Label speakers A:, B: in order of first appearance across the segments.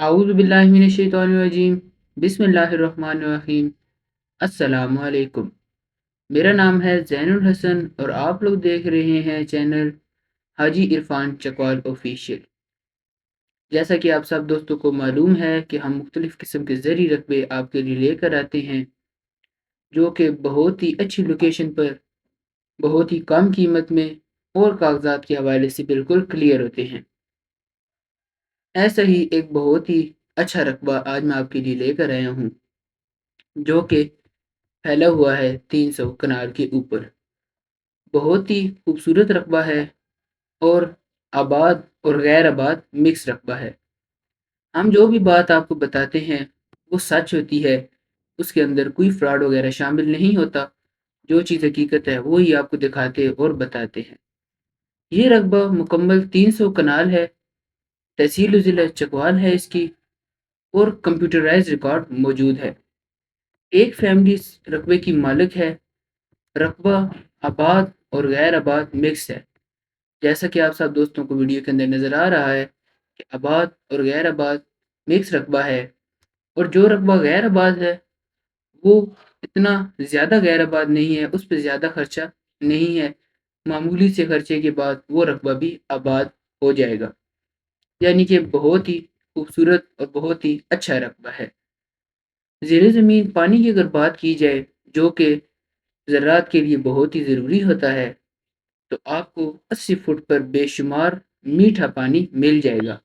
A: आऊज़ु बिल्लाहि मिनश शैतानिर रजीम। बिस्मिल्लाहिर रहमानिर रहीम। अस्सलामु अलैकुम। मेरा नाम है ज़ैनुल हसन और आप लोग देख रहे हैं चैनल हाजी इरफान चकवाल ऑफिशियल। जैसा कि आप सब दोस्तों को मालूम है कि हम मुख्तलिफ़ किस्म के ज़री रकबे आपके लिए लेकर आते हैं, जो कि बहुत ही अच्छी लोकेशन पर, बहुत ही कम कीमत में और कागज़ात के हवाले से बिल्कुल क्लियर होते हैं। ऐसा ही एक बहुत ही अच्छा रकबा आज मैं आपके लिए लेकर आया हूँ, जो कि फैला हुआ है 300 कनाल के ऊपर। बहुत ही खूबसूरत रकबा है और आबाद और गैर आबाद मिक्स रकबा है। हम जो भी बात आपको बताते हैं वो सच होती है, उसके अंदर कोई फ्रॉड वगैरह शामिल नहीं होता। जो चीज़ हकीकत है वो ही आपको दिखाते और बताते हैं। ये रकबा मुकम्मल 300 कनाल है, तहसील ज़िला चकवाल है इसकी, और कंप्यूटराइज रिकॉर्ड मौजूद है। एक फैमिली इस रकबे की मालिक है। रकबा आबाद और गैर आबाद मिक्स है। जैसा कि आप सब दोस्तों को वीडियो के अंदर नज़र आ रहा है कि आबाद और गैर आबाद मिक्स रकबा है, और जो रकबा गैर आबाद है वो इतना ज़्यादा गैर आबाद नहीं है, उस पर ज़्यादा खर्चा नहीं है। मामूली से खर्चे के बाद वो रकबा भी आबाद हो जाएगा। यानी कि बहुत ही खूबसूरत और बहुत ही अच्छा रकबा है। ज़ेरे ज़मीन पानी की अगर बात की जाए, जो कि ज़राअत के लिए बहुत ही ज़रूरी होता है, तो आपको 80 फुट पर बेशुमार मीठा पानी मिल जाएगा।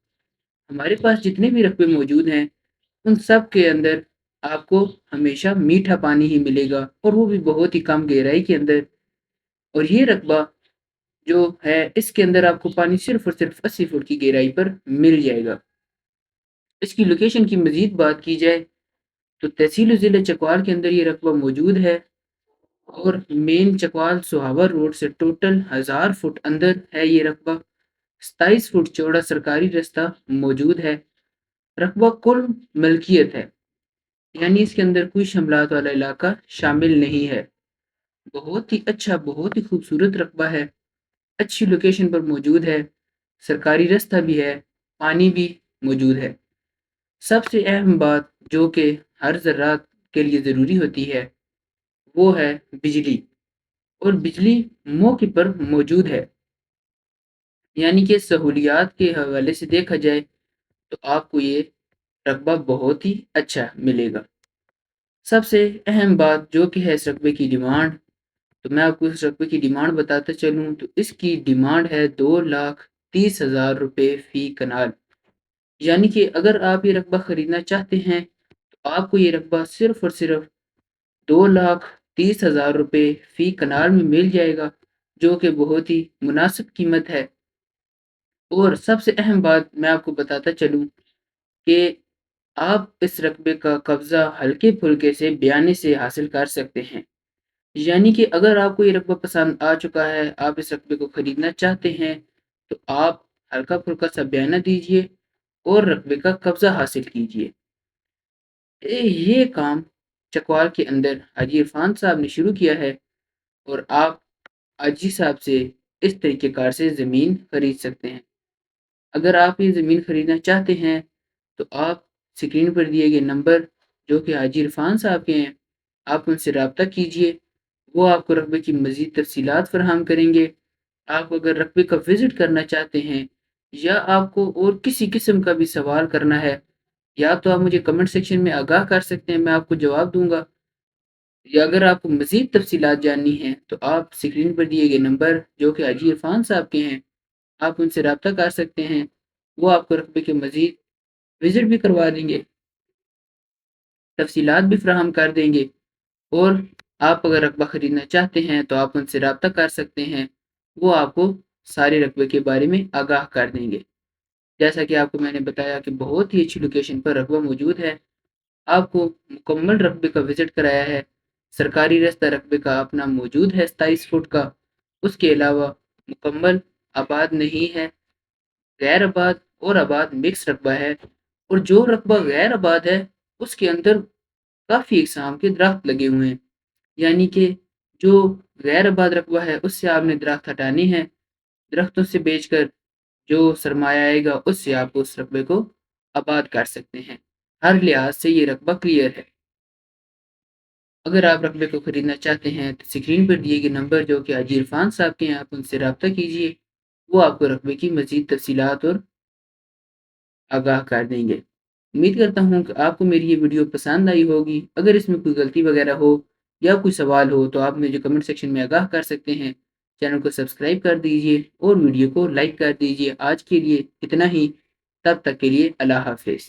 A: हमारे पास जितने भी रकबे मौजूद हैं, उन सब के अंदर आपको हमेशा मीठा पानी ही मिलेगा, और वो भी बहुत ही कम गहराई के अंदर। और ये रकबा जो है, इसके अंदर आपको पानी सिर्फ और सिर्फ 80 फुट की गहराई पर मिल जाएगा। इसकी लोकेशन की मज़ीद बात की जाए तो तहसील ज़िला चकवाल के अंदर ये रकबा मौजूद है, और मेन चकवाल सुहावा रोड से टोटल 1000 फुट अंदर है ये रकबा। 27 फुट चौड़ा सरकारी रास्ता मौजूद है। रकबा कुल मलकियत है, यानी इसके अंदर कोई शमलात वाला इलाका शामिल नहीं है। बहुत ही अच्छा, बहुत ही खूबसूरत रकबा है। अच्छी लोकेशन पर मौजूद है, सरकारी रास्ता भी है, पानी भी मौजूद है। सबसे अहम बात जो कि हर ज़रात के लिए ज़रूरी होती है, वो है बिजली। और बिजली मौके पर मौजूद है। यानी कि सहूलियात के हवाले से देखा जाए तो आपको ये रकबा बहुत ही अच्छा मिलेगा। सबसे अहम बात जो कि है इस रकबे की डिमांड, तो मैं आपको इस रकबे की डिमांड बताता चलूँ तो इसकी डिमांड है 2,30,000 रुपये फ़ी कनाल। यानी कि अगर आप ये रकबा ख़रीदना चाहते हैं तो आपको ये रकबा सिर्फ़ और सिर्फ़ 2,30,000 रुपये फ़ी कनाल में मिल जाएगा, जो कि बहुत ही मुनासिब कीमत है। और सबसे अहम बात मैं आपको बताता चलूँ कि आप इस रकबे का कब्ज़ा हल्के-फुल्के से बयाने से हासिल कर सकते हैं। यानी कि अगर आपको ये रकबा पसंद आ चुका है, आप इस रकबे को खरीदना चाहते हैं, तो आप हल्का-फुल्का सा बयाना दीजिए और रकबे का कब्ज़ा हासिल कीजिए। ये काम चकवाल के अंदर हाजी इरफान साहब ने शुरू किया है, और आप हाजी साहब से इस तरीक़ेकार से ज़मीन खरीद सकते हैं। अगर आप ये ज़मीन खरीदना चाहते हैं, तो आप स्क्रीन पर दिए गए नंबर, जो कि हाजी इरफान साहब के हैं, आप उनसे राब्ता कीजिए। वो आपको रकबे की मज़ीद तफ़सीलात फ़राहम करेंगे। आप अगर रकबे का विज़िट करना चाहते हैं, या आपको और किसी किस्म का भी सवाल करना है, या तो आप मुझे कमेंट सेक्शन में आगाह कर सकते हैं, मैं आपको जवाब दूँगा। या अगर आपको मज़ीद तफ़सीलात जाननी है, तो आप स्क्रीन पर दिए गए नंबर, जो कि हाजी इरफान साहब के हैं, आप उनसे राब्ता कर सकते हैं। वो आपको रकबे के मज़ीद विज़िट भी करवा देंगे, तफ़सीलात भी फ़राहम कर देंगे। और आप अगर रकबा ख़रीदना चाहते हैं, तो आप उनसे राब्ता कर सकते हैं। वो आपको सारे रकबे के बारे में आगाह कर देंगे। जैसा कि आपको मैंने बताया कि बहुत ही अच्छी लोकेशन पर रकबा मौजूद है। आपको मुकम्मल रकबे का विज़िट कराया है। सरकारी रास्ता रकबे का अपना मौजूद है 27 फुट का। उसके अलावा मुकम्मल आबाद नहीं है, गैर आबाद और आबाद मिक्स रकबा है। और जो रकबा गैर आबाद है, उसके अंदर काफ़ी इक़साम के दरख्त लगे हुए हैं। यानी कि जो गैर आबाद रकबा है, उससे आपने दरख्त हटाने हैं। दरख्तों से बेचकर जो सरमाया आएगा, उससे आप उस रकबे को आबाद कर सकते हैं। हर लिहाज से ये रकबा क्लियर है। अगर आप रकबे को ख़रीदना चाहते हैं तो स्क्रीन पर दिए गए नंबर जो कि हाजी इरफान साहब के हैं, आप उनसे रब्ता कीजिए। वो आपको रकबे की मज़ीद तफ़सीलात और आगाह कर देंगे। उम्मीद करता हूँ कि आपको मेरी ये वीडियो पसंद आई होगी। अगर इसमें कोई गलती वगैरह हो या कोई सवाल हो तो आप मुझे कमेंट सेक्शन में आगाह कर सकते हैं। चैनल को सब्सक्राइब कर दीजिए और वीडियो को लाइक कर दीजिए। आज के लिए इतना ही। तब तक के लिए अल्लाह हाफ़िज़।